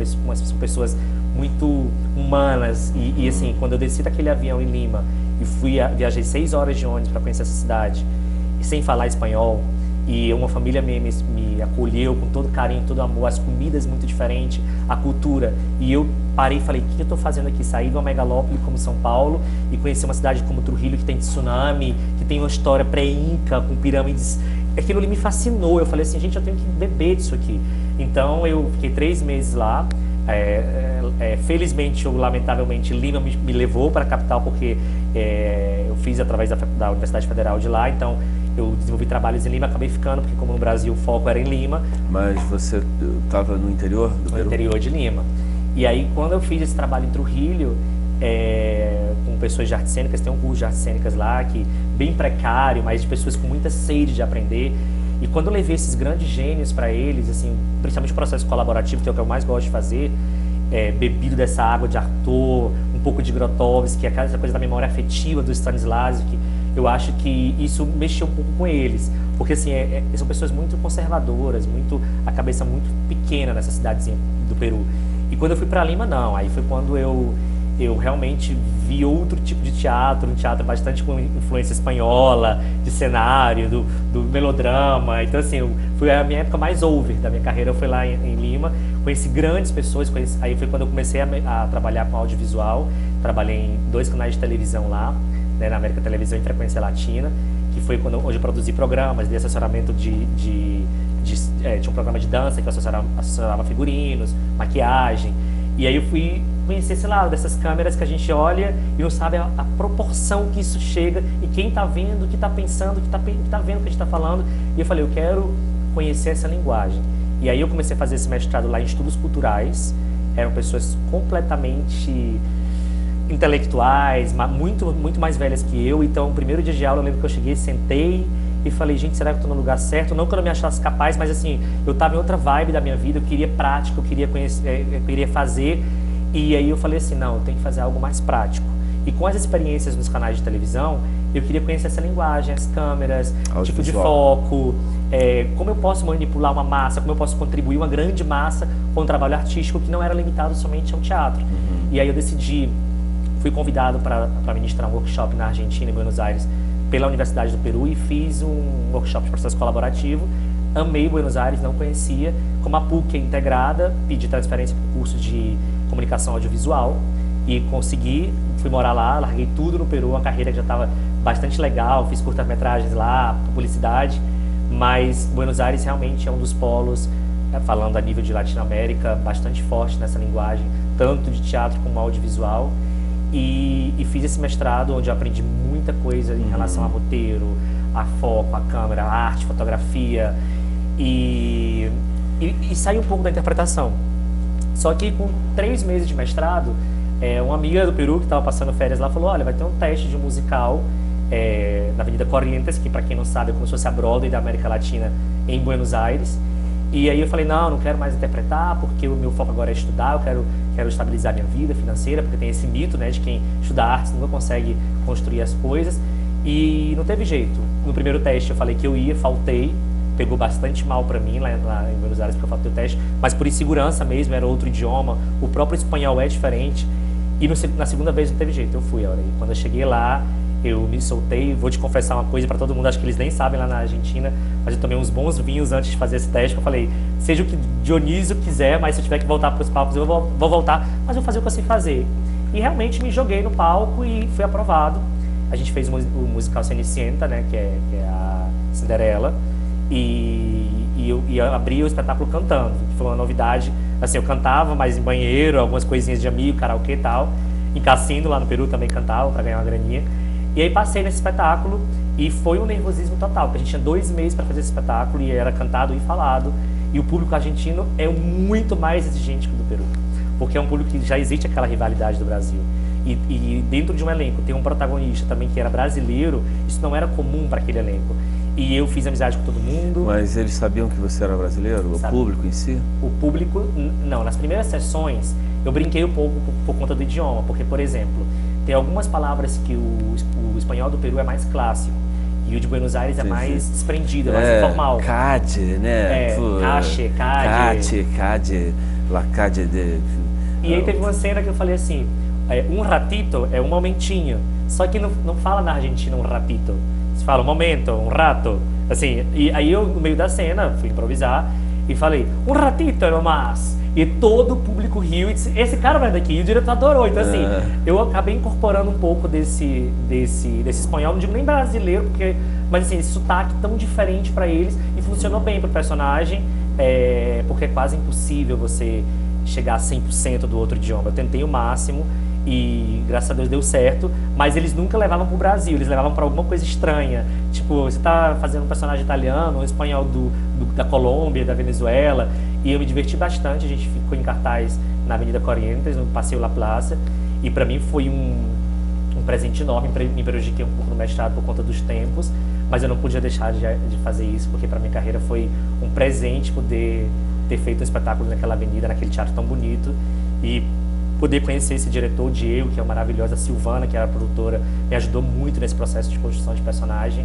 são pessoas muito humanas. E assim, quando eu desci daquele avião em Lima e viajei 6 horas de ônibus para conhecer essa cidade, e sem falar espanhol, e uma família me acolheu com todo carinho, todo amor, as comidas muito diferentes, a cultura. E eu parei e falei, o que eu estou fazendo aqui? Saí de uma megalópole como São Paulo e conheci uma cidade como Trujillo, que tem tsunami, que tem uma história pré-inca, com pirâmides. Aquilo ali me fascinou. Eu falei assim, gente, eu tenho que beber disso aqui. Então eu fiquei 3 meses lá. Felizmente ou lamentavelmente, Lima me levou para a capital, porque eu fiz através da Universidade Federal de lá. Então eu desenvolvi trabalhos em Lima, acabei ficando, porque como no Brasil o foco era em Lima. Mas você estava no interior do Peru? No interior de Lima. E aí, quando eu fiz esse trabalho em Trujillo, com pessoas de artes cênicas. Tem um curso de artes cênicas lá, que bem precário, mas de pessoas com muita sede de aprender. E quando eu levei esses grandes gênios para eles, assim, principalmente o processo colaborativo, que é o que eu mais gosto de fazer, bebido dessa água de Arthur, um pouco de Grotowski, essa coisa da memória afetiva do Stanislavski, eu acho que isso mexeu um pouco com eles, porque assim, são pessoas muito conservadoras, a cabeça muito pequena nessa cidadezinha do Peru. E quando eu fui para Lima, não, aí foi quando eu realmente vi outro tipo de teatro, um teatro bastante com influência espanhola, de cenário, do melodrama. Então, assim, foi a minha época mais over da minha carreira, foi lá em Lima, conheci grandes pessoas, aí foi quando eu comecei a trabalhar com audiovisual, trabalhei em 2 canais de televisão lá, né, na América Televisão em Frequência Latina, que foi onde eu produzi programas de assessoramento tinha um programa de dança que eu assessorava figurinos, maquiagem. E aí eu fui conhecer esse lado dessas câmeras que a gente olha e não sabe a proporção que isso chega e quem está vendo, o que está pensando, o que está vendo o que a gente está falando. E eu falei, eu quero conhecer essa linguagem. E aí eu comecei a fazer esse mestrado lá em estudos culturais. Eram pessoas completamente intelectuais, muito, muito mais velhas que eu. Então, o primeiro dia de aula eu lembro que eu cheguei, sentei e falei, gente, será que eu estou no lugar certo? Não que eu não me achasse capaz, mas assim, eu estava em outra vibe da minha vida, eu queria prática, eu queria conhecer, eu queria fazer. E aí eu falei assim, não, eu tenho que fazer algo mais prático. E com as experiências nos canais de televisão, eu queria conhecer essa linguagem, as câmeras, tipo de foco, como eu posso manipular uma massa, como eu posso contribuir uma grande massa com um trabalho artístico que não era limitado somente ao teatro. E aí eu fui convidado para ministrar um workshop na Argentina, em Buenos Aires, pela Universidade do Peru, e fiz um workshop de processo colaborativo. Amei Buenos Aires, não conhecia. Como a PUC é integrada, pedi transferência para o curso de comunicação audiovisual e consegui, fui morar lá, larguei tudo no Peru, uma carreira que já estava bastante legal, fiz curtas-metragens lá, publicidade, mas Buenos Aires realmente é um dos polos, falando a nível de Latinoamérica, bastante forte nessa linguagem, tanto de teatro como audiovisual. E fiz esse mestrado onde eu aprendi muita coisa em relação a roteiro, a foco, a câmera, a arte, fotografia, e saí um pouco da interpretação. Só que com 3 meses de mestrado, uma amiga do Peru que estava passando férias lá falou, olha, vai ter um teste de musical na Avenida Corrientes, que para quem não sabe é como se fosse a Broadway da América Latina em Buenos Aires. E aí eu falei, não quero mais interpretar, porque o meu foco agora é estudar, eu quero estabilizar minha vida financeira, porque tem esse mito, né, de quem estuda artes nunca consegue construir as coisas. E não teve jeito. No primeiro teste eu falei que eu ia, faltei, pegou bastante mal para mim lá em Buenos Aires, porque eu faltei o teste, mas por insegurança mesmo, era outro idioma, o próprio espanhol é diferente. E na segunda vez não teve jeito, eu fui. Olha, e quando eu cheguei lá, eu me soltei. Vou te confessar uma coisa para todo mundo, acho que eles nem sabem lá na Argentina, mas eu tomei uns bons vinhos antes de fazer esse teste, que eu falei, seja o que Dionísio quiser, mas se eu tiver que voltar para os palcos, eu vou voltar, mas eu vou fazer o que eu sei fazer. E realmente me joguei no palco e fui aprovado. A gente fez o musical Cenicienta, né, que é a Cinderela, e eu abri o espetáculo cantando, que foi uma novidade. Assim, eu cantava, mas em banheiro, algumas coisinhas de amigo, karaokê e tal. Em cassino, lá no Peru, também cantava para ganhar uma graninha. E aí passei nesse espetáculo e foi um nervosismo total, porque a gente tinha 2 meses para fazer esse espetáculo e era cantado e falado. E o público argentino é muito mais exigente que o do Peru, porque é um público que já existe aquela rivalidade do Brasil. E dentro de um elenco tem um protagonista também que era brasileiro, isso não era comum para aquele elenco. E eu fiz amizade com todo mundo. Mas eles sabiam que você era brasileiro? O público em si? O público, não. Nas primeiras sessões, eu brinquei um pouco por conta do idioma. Porque, por exemplo, tem algumas palavras que o espanhol do Peru é mais clássico. E o de Buenos Aires é mais desprendido, é mais informal. Cade, né? Cache, cade, la cade de... E aí teve uma cena que eu falei assim, um ratito é um momentinho. Só que não fala na Argentina um ratito. Você fala um momento, um rato, assim. E aí eu, no meio da cena, fui improvisar e falei, um ratito nomás. E todo o público riu e disse, esse cara vai daqui. E o diretor adorou. Então, assim, eu acabei incorporando um pouco desse espanhol, não digo nem brasileiro, mas assim, esse sotaque tão diferente para eles, e funcionou bem pro personagem, porque é quase impossível você chegar a 100% do outro idioma. Eu tentei o máximo e graças a Deus deu certo, mas eles nunca levavam pro Brasil, eles levavam para alguma coisa estranha, tipo, você tá fazendo um personagem italiano, um espanhol da Colômbia, da Venezuela, e eu me diverti bastante. A gente ficou em cartaz na Avenida Corrientes, no Passeio La Plaza, E para mim foi um presente enorme. Me prejudiquei um pouco no mestrado por conta dos tempos, mas eu não podia deixar de fazer isso, porque para minha carreira foi um presente poder ter feito um espetáculo naquela avenida, naquele teatro tão bonito, e poder conhecer esse diretor, Diego, que é maravilhoso, a Silvana, que era a produtora, me ajudou muito nesse processo de construção de personagem.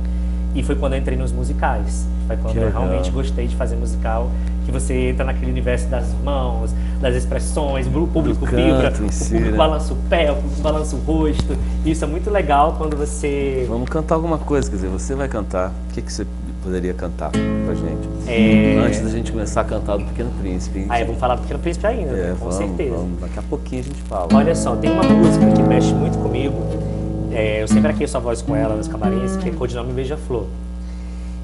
E foi quando eu entrei nos musicais. Foi quando eu realmente gostei de fazer musical, que você entra naquele universo das mãos, das expressões, o público vibra, o público balança o pé, o público balança o rosto. E isso é muito legal quando você... Vamos cantar alguma coisa, quer dizer, você vai cantar. O que você poderia cantar pra gente? Antes da gente começar a cantar do Pequeno Príncipe. Vamos falar do Pequeno Príncipe ainda, com certeza. Daqui a pouquinho a gente fala. Olha só, tem uma música que mexe muito comigo. Eu sempre aqueço a voz com ela nos camarins, que é Codinome Beija-Flor,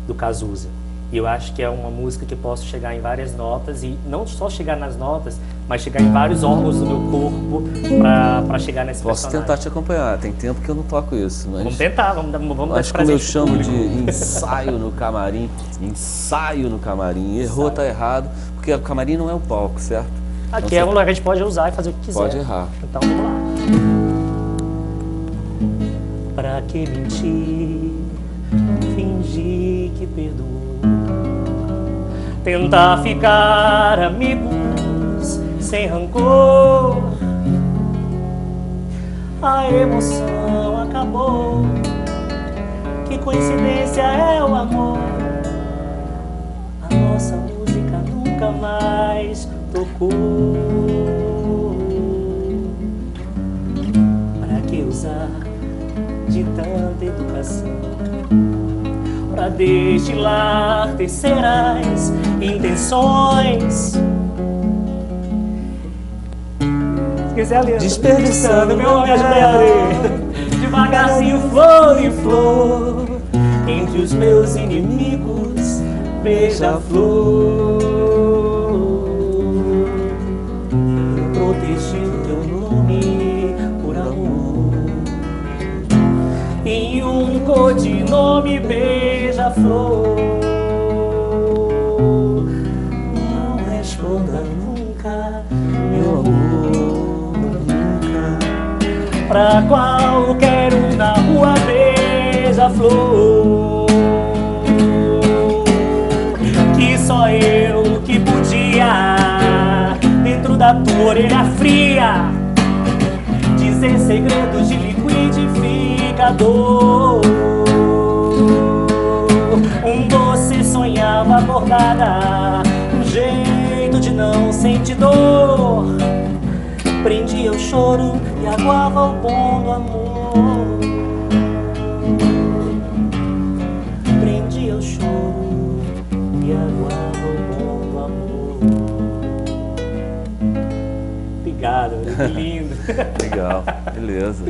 do Cazuza. E eu acho que é uma música que eu posso chegar em várias notas, e não só chegar nas notas, mas chegar em vários órgãos do meu corpo para chegar nesse personagem. Posso tentar te acompanhar, tem tempo que eu não toco isso. Mas... Vamos tentar, vamos dar acho que eu chamo de ensaio no camarim. Ensaio no camarim. Errou, tá errado, porque o camarim não é o palco, certo? Aqui é um lugar que a gente pode usar e fazer o que quiser. Pode errar. Então vamos lá. Pra que mentir, fingir que perdoou, tentar ficar amigos sem rancor. A emoção acabou, que coincidência é o amor. A nossa música nunca mais tocou. Pra que usar de tanta educação pra destilar terceiras intenções? Esqueci a letra. Desperdiçando meu homem, ajuda. Devagarzinho, flor em flor, entre os meus inimigos, beija-flor. Eu protegi o teu nome por amor, em um codinome beija-flor. Não responda nunca, meu amor, nunca, pra qualquer um na rua beija-flor, que só eu que podia, dentro da tua orelha fria, dizer segredos de liquidificador. Um doce sonhava acordada, um jeito de não sentir dor. Prendia o choro e aguava o bom do amor. Prendia o choro e aguava o bom do amor. Obrigado, que lindo. Legal, beleza.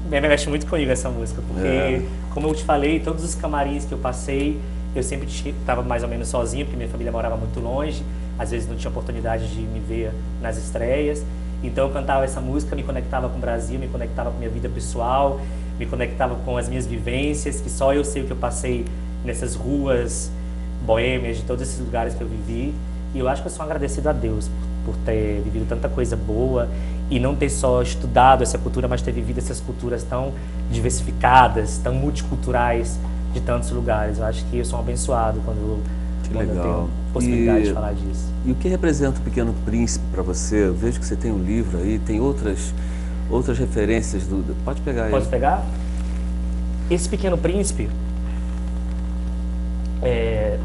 Me mexe muito comigo essa música, porque, como eu te falei, todos os camarins que eu passei, eu sempre estava mais ou menos sozinho, porque minha família morava muito longe, às vezes não tinha oportunidade de me ver nas estreias. Então eu cantava essa música, me conectava com o Brasil, me conectava com minha vida pessoal, me conectava com as minhas vivências, que só eu sei o que eu passei nessas ruas boêmias, de todos esses lugares que eu vivi. E eu acho que eu sou agradecido a Deus por ter vivido tanta coisa boa e não ter só estudado essa cultura, mas ter vivido essas culturas tão diversificadas, tão multiculturais de tantos lugares. Eu acho que eu sou um abençoado quando eu tenho possibilidade de falar disso. E o que representa o Pequeno Príncipe para você? Eu vejo que você tem um livro aí, tem outras referências. Pode pegar aí. Pode pegar? Esse Pequeno Príncipe...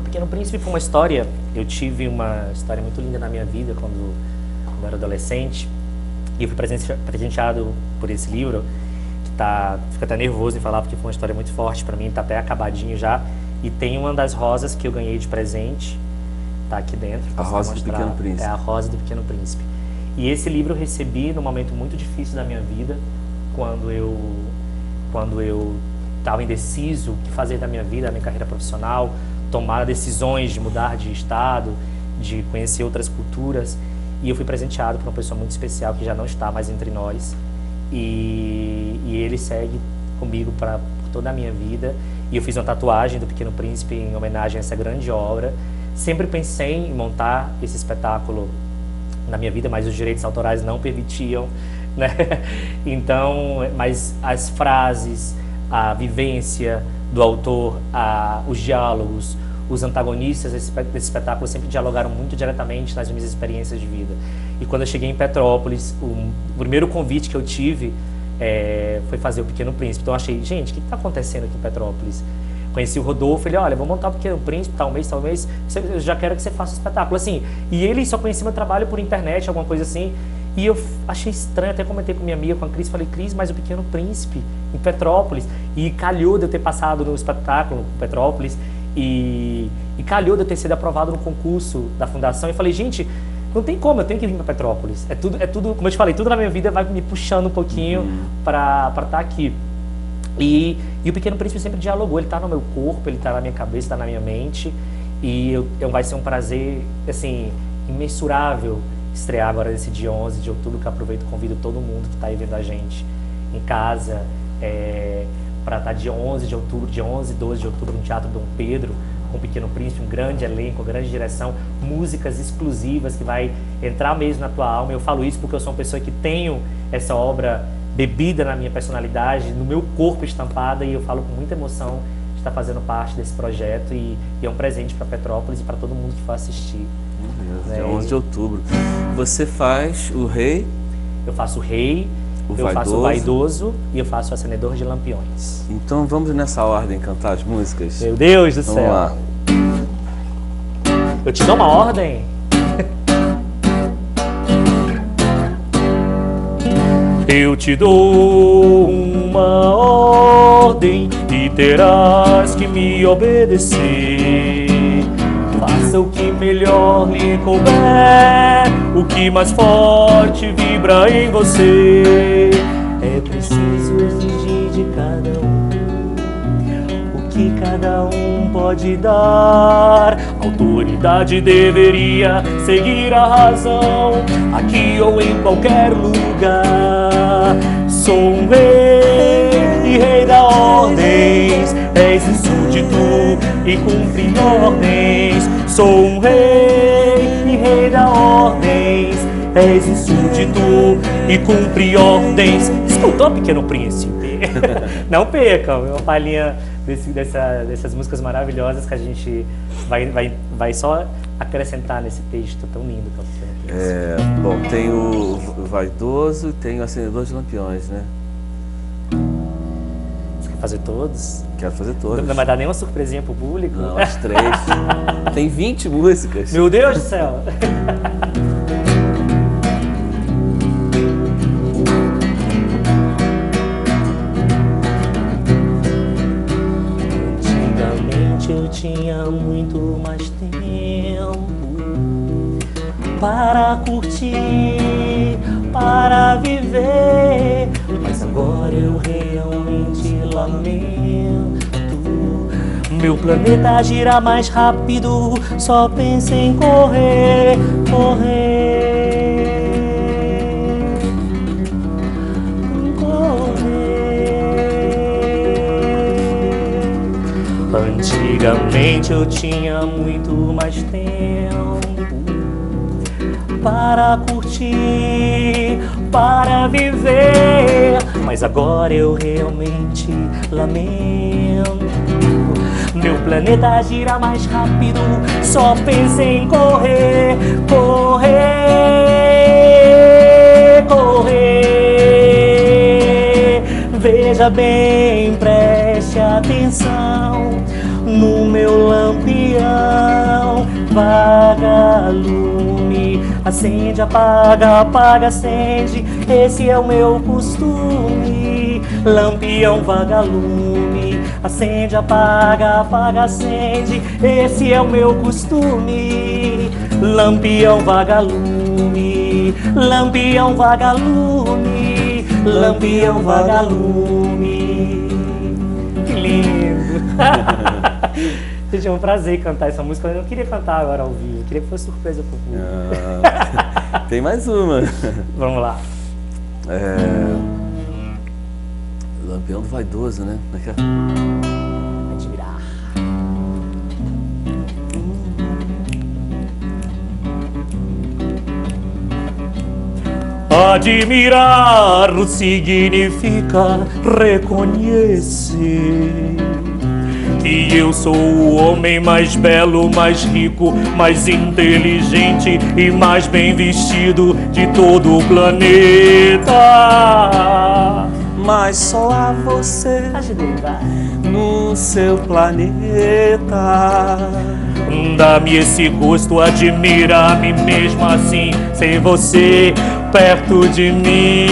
Pequeno Príncipe foi uma história... Eu tive uma história muito linda na minha vida quando eu era adolescente. E eu fui presenteado por esse livro, que fica até nervoso em falar, porque foi uma história muito forte para mim, tá até acabadinho já. E tem uma das rosas que eu ganhei de presente, tá aqui dentro. A rosa do Pequeno Príncipe. É a rosa do Pequeno Príncipe. E esse livro eu recebi num momento muito difícil da minha vida, quando eu estava indeciso o que fazer da minha vida, da minha carreira profissional, tomar decisões de mudar de estado, de conhecer outras culturas. E eu fui presenteado por uma pessoa muito especial que já não está mais entre nós. E ele segue comigo por toda a minha vida. E eu fiz uma tatuagem do Pequeno Príncipe em homenagem a essa grande obra. Sempre pensei em montar esse espetáculo na minha vida, mas os direitos autorais não permitiam né? Então, mas as frases, a vivência do autor, os diálogos, os antagonistas desse espetáculo sempre dialogaram muito diretamente nas minhas experiências de vida. E quando eu cheguei em Petrópolis, o primeiro convite que eu tive foi fazer o Pequeno Príncipe. Então eu achei, gente, o que está acontecendo aqui em Petrópolis? Conheci o Rodolfo, ele, olha, vou montar o Pequeno Príncipe, tal mês, eu já quero que você faça o espetáculo. Assim, e ele só conhecia meu trabalho por internet, alguma coisa assim. E eu achei estranho, até comentei com minha amiga, com a Cris, falei, Cris, mas o Pequeno Príncipe, em Petrópolis. E calhou de eu ter passado no espetáculo em Petrópolis, e calhou de eu ter sido aprovado no concurso da Fundação. E falei, gente, não tem como, eu tenho que vir para Petrópolis. É tudo, como eu te falei, tudo na minha vida vai me puxando um pouquinho para estar aqui. E o Pequeno Príncipe sempre dialogou, ele está no meu corpo, ele está na minha cabeça, está na minha mente. E vai ser um prazer, assim, imensurável estrear agora nesse dia 11 de outubro, que eu aproveito e convido todo mundo que está aí vendo a gente em casa, para estar dia 11 de outubro, dia 11 e 12 de outubro no Teatro Dom Pedro, com o Pequeno Príncipe, um grande elenco, uma grande direção, músicas exclusivas que vai entrar mesmo na tua alma. Eu falo isso porque eu sou uma pessoa que tenho essa obra bebida na minha personalidade, no meu corpo estampada, e eu falo com muita emoção de estar fazendo parte desse projeto, e é um presente para Petrópolis e para todo mundo que for assistir. Dia 11 de outubro. Você faz o Rei? Eu faço o Rei, faço o Vaidoso e eu faço o Acendedor de Lampiões. Então vamos nessa ordem cantar as músicas? Meu Deus do céu! Vamos lá. Eu te dou uma ordem? Eu te dou uma ordem e terás que me obedecer. Faça o que melhor lhe couber, o que mais forte vibra em você. É preciso exigir de cada um o que cada um pode dar. A autoridade deveria seguir a razão, aqui ou em qualquer lugar. Sou um rei e rei da ordens, és um súdito e cumpre ordens. Sou um rei e rei da ordens, és um súdito e cumpre ordens. Escutou, Pequeno Príncipe? Não perca, uma palhinha dessas músicas maravilhosas que a gente vai só acrescentar nesse texto tão lindo que é o Pequeno Príncipe. Bom, tem o Vaidoso e tem o Acendedor de Lampiões, né? Você quer fazer todos? Quero fazer todos. Não vai dar nenhuma surpresinha pro público? Não, as 3. Tem 20 músicas. Meu Deus do céu! Antigamente eu tinha muito mais tempo para curtir, para viver, mas agora eu realmente lamento. Meu planeta gira mais rápido, só pensa em correr, correr, correr. Antigamente eu tinha muito mais tempo para curtir, para viver, mas agora eu realmente lamento. Meu planeta gira mais rápido, só pensa em correr, correr, correr. Veja bem, preste atenção no meu lampião, vagalume. Acende, apaga, apaga, acende, esse é o meu costume. Lampião, vagalume, acende, apaga, apaga, acende, esse é o meu costume. Lampião, vagalume, lampião, vagalume, lampião, vagalume. Que lindo! Gente, é um prazer cantar essa música. Eu não queria cantar agora ao vivo, eu queria que fosse surpresa pro público. Tem mais uma. Vamos lá. Lampião do Vaidoso, né? Admirar. Admirar significa reconhecer que eu sou o homem mais belo, mais rico, mais inteligente e mais bem vestido de todo o planeta. Mas só há você no seu planeta. Dá-me esse gosto, admira-me mesmo assim, sem você perto de mim.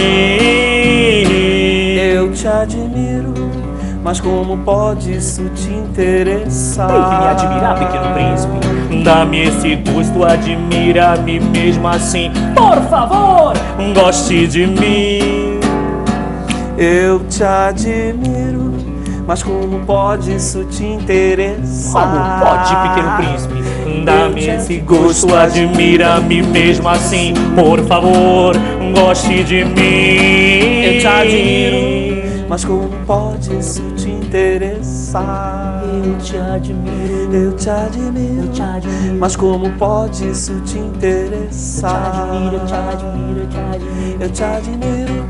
Eu te admiro, mas como pode isso te interessar? Tem que me admirar, pequeno príncipe. Dá-me esse gosto, admira-me mesmo assim, por favor, goste de mim. Eu te admiro, mas como pode isso te interessar? Como pode, pequeno príncipe? Dá-me esse gosto, admira-me mesmo assim, por favor, goste de mim. Eu te admiro, mas como pode isso te interessar? Eu te admiro, eu te admiro, eu te admiro, mas como pode isso te interessar? eu te admiro, eu te admiro, eu te admiro.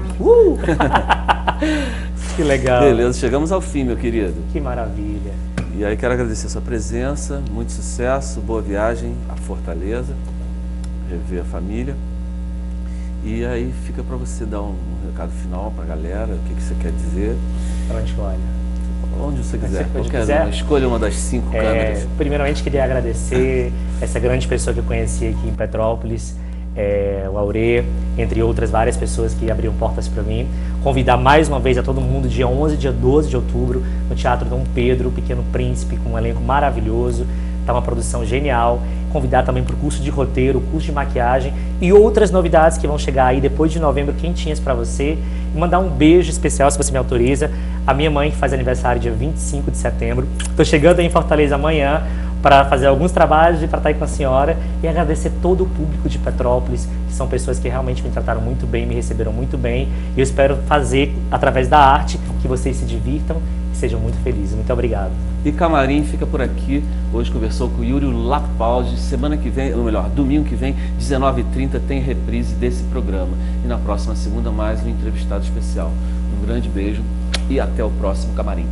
Que legal. Beleza, chegamos ao fim, meu querido. Que maravilha. E aí quero agradecer a sua presença, muito sucesso, boa viagem a Fortaleza, rever a família. E aí fica para você dar um recado final para a galera, o que você quer dizer. Para onde olha? Onde você quiser. Quiser. Escolha uma das 5 câmeras. Primeiramente queria agradecer essa grande pessoa que eu conheci aqui em Petrópolis, o Aurê, entre outras várias pessoas que abriram portas para mim. Convidar mais uma vez a todo mundo, dia 11 e dia 12 de outubro, no Teatro Dom Pedro, o Pequeno Príncipe, com um elenco maravilhoso. Tá uma produção genial. Convidar também para o curso de roteiro, curso de maquiagem e outras novidades que vão chegar aí depois de novembro, quentinhas para você. E mandar um beijo especial, se você me autoriza, a minha mãe, que faz aniversário dia 25 de setembro. Estou chegando aí em Fortaleza amanhã para fazer alguns trabalhos e para estar aí com a senhora, e agradecer todo o público de Petrópolis, que são pessoas que realmente me trataram muito bem, me receberam muito bem, e eu espero fazer, através da arte, que vocês se divirtam e sejam muito felizes. Muito obrigado. E Camarim fica por aqui. Hoje conversou com o Yuri Lapaldi. Semana que vem, ou melhor, domingo que vem, 19h30, tem reprise desse programa. E na próxima segunda, mais um entrevistado especial. Um grande beijo e até o próximo Camarim.